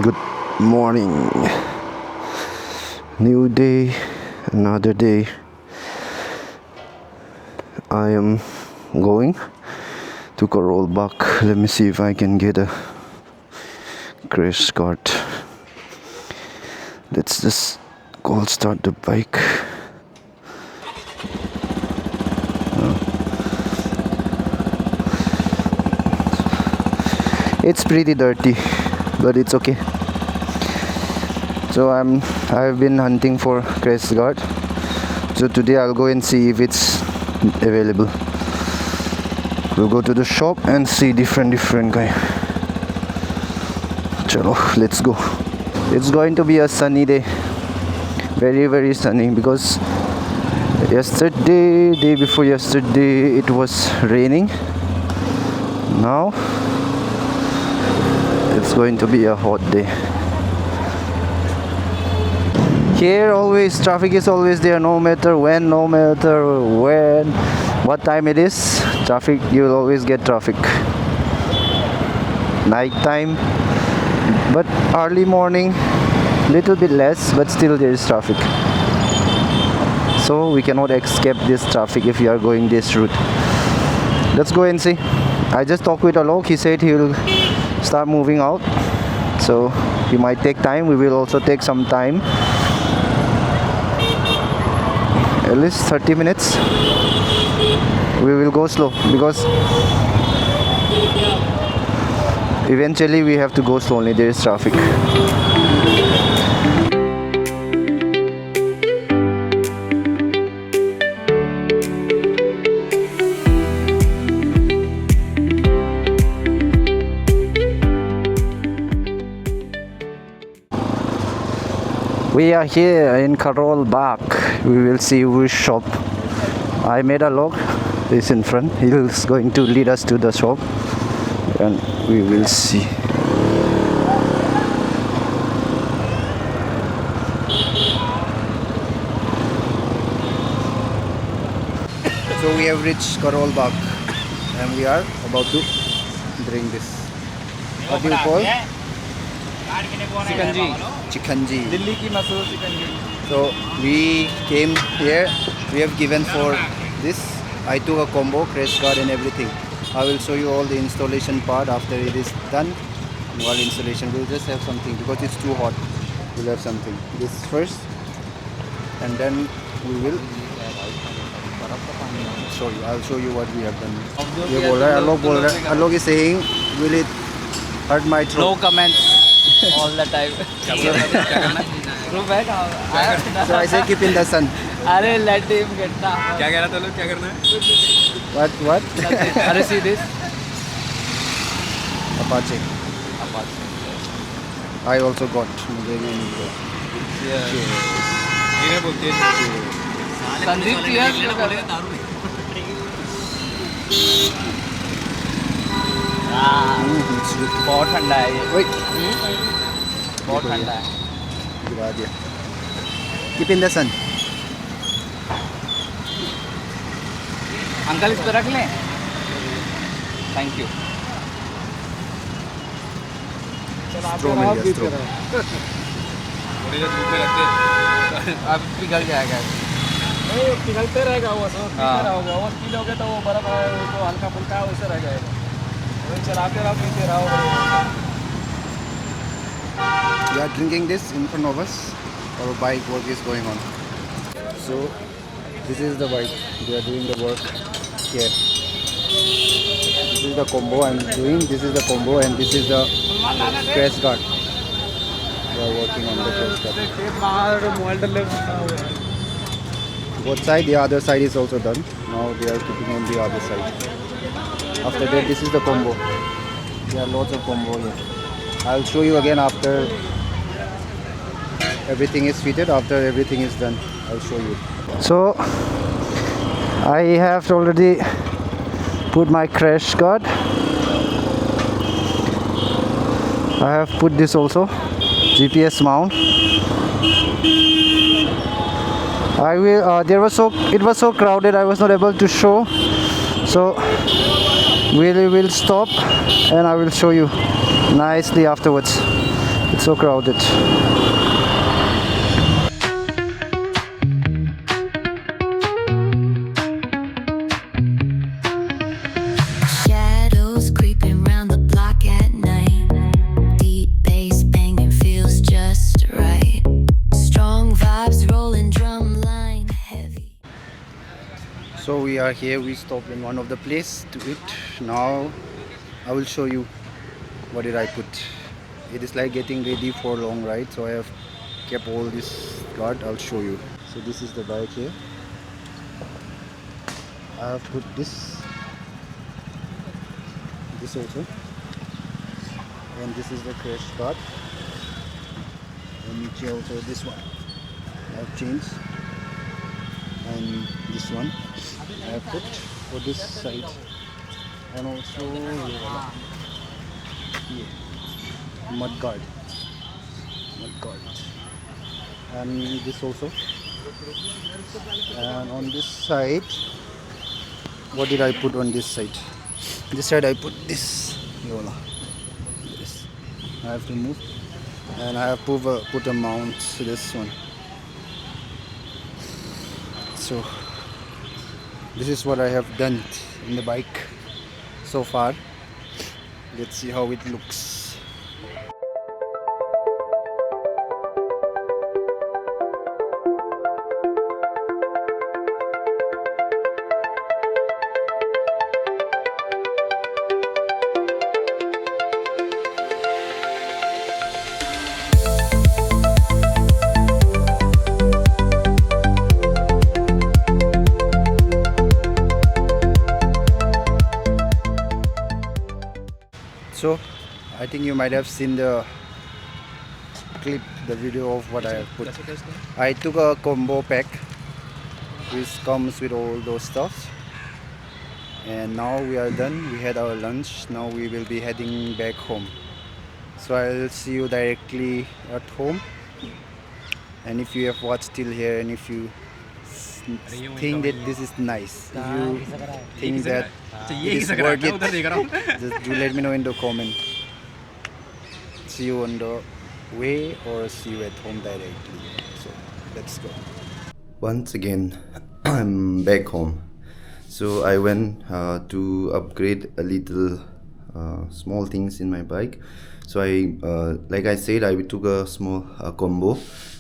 Good morning. New day, another day. I am going to Karolbakh. Let me see if I can get a crash cart. Let's just cold start the bike. It's pretty dirty, but it's okay. So I've been hunting for crash guard. So today I'll go and see if it's available. We'll go to the shop and see different kind. Chalo, let's go. It's going to be a sunny day. Very sunny, because day before yesterday it was raining. Now it's going to be a hot day. Here always traffic is always there, no matter when, what time it is. Traffic, you will always get traffic. Night time, but early morning, little bit less, but still there is traffic. So we cannot escape this traffic if you are going this route. Let's go and see. I just talked with Alok. He said he will start moving out, so he might take time. We will also take some time, at least 30 minutes. We will go slow, because eventually we have to go slowly. There is traffic. We are here in Karolbakh. We will see which shop. I made a log. Is in front. He is going to lead us to the shop, and we will see. So we have reached Karolbakh, and we are about to drink this. What do you call? Chikanji. Delhi ki masoor chikanji. So we came here. We have given for this. I took a combo, crash guard and everything. I will show you all the installation part after it is done. While installation, we'll just have something because it's too hot. We'll have something. This first, and then we will show you. I'll show you what we have done. Alok is saying, will it hurt my throat? No comments all the time. So I say keep in the sun. Arey, let him get the. क्या कह रहा था लोग क्या करना है? What? Arey, see this. Apache. I also got. ये बोलते हैं संदीप cheers कर. बहुत ठंडा है ये. Wait. बहुत ठंडा है. गिरा दिया. Keep in the sun. Uncle इस पे रख लें. Thank you. Straw मिल गया, straw. थोड़ी देर धूप में रखते हैं अब पिघल जाएगा. नहीं पिघलते रहेगा वो सब हाँ. पीते रहोगे और पी लोगे तो वो बर्फ है वो तो हल्का फुल्का वैसे रह जाएगा वही चलाते रहो पीते रहो. We are drinking this in front of us. Our bike work is going on. So this is the bike. They are doing the work here. This is the combo I'm doing. This is the combo, and this is the crash guard. They are working on the crash guard. बाहर mobile डले Both side, the other side is also done. Now they are keeping on the other side. After that, this is the combo. There are lots of combo here. I'll show you again after everything is fitted. After everything is done, I'll show you. So I have already put my crash guard. I have put this also, GPS mount. I will. It was so crowded. I was not able to show. So we will stop, and I will show you nicely afterwards. It's so crowded. Shadows creeping round the block at night. Deep bass banging feels just right. Strong vibes rolling, drum line heavy. So we are here. We stopped in one of the place to eat. Now I will show you what did I put. It is like getting ready for a long ride, so I have kept all this guard. I'll show you. So this is the bike here. I have put this also, and this is the crash guard, and here also this one I have changed, and this one I have put for this side, and also here, mud guard, and this also, and on this side, what did I put on this side? This side I put this Yola. This I have to move, and I have put a mount to this one. So this is what I have done in the bike so far. Let's see how it looks. So I think you might have seen the clip, the video of what I have put. I took a combo pack which comes with all those stuff, and now we are done. We had our lunch. Now we will be heading back home. So I'll see you directly at home. And if you have watched till here, and if you think that this is nice, if you think that it is worth it, just do let me know in the comment. See you on the way or see you at home directly. So let's go. Once again, I'm back home. So I went to upgrade a little small things in my bike. So I like I said, I took a small combo,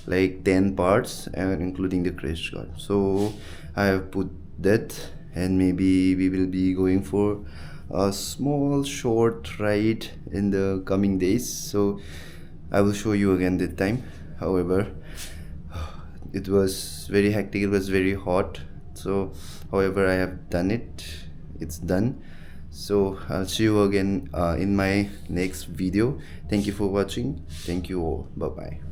like 10 parts and including the crash guard. So I have put that, and maybe we will be going for a small short ride in the coming days. So I will show you again that time. However, it was very hectic, it was very hot. So however, I have done it, it's done. So I'll see you again in my next video. Thank you for watching. Thank you all. Bye bye.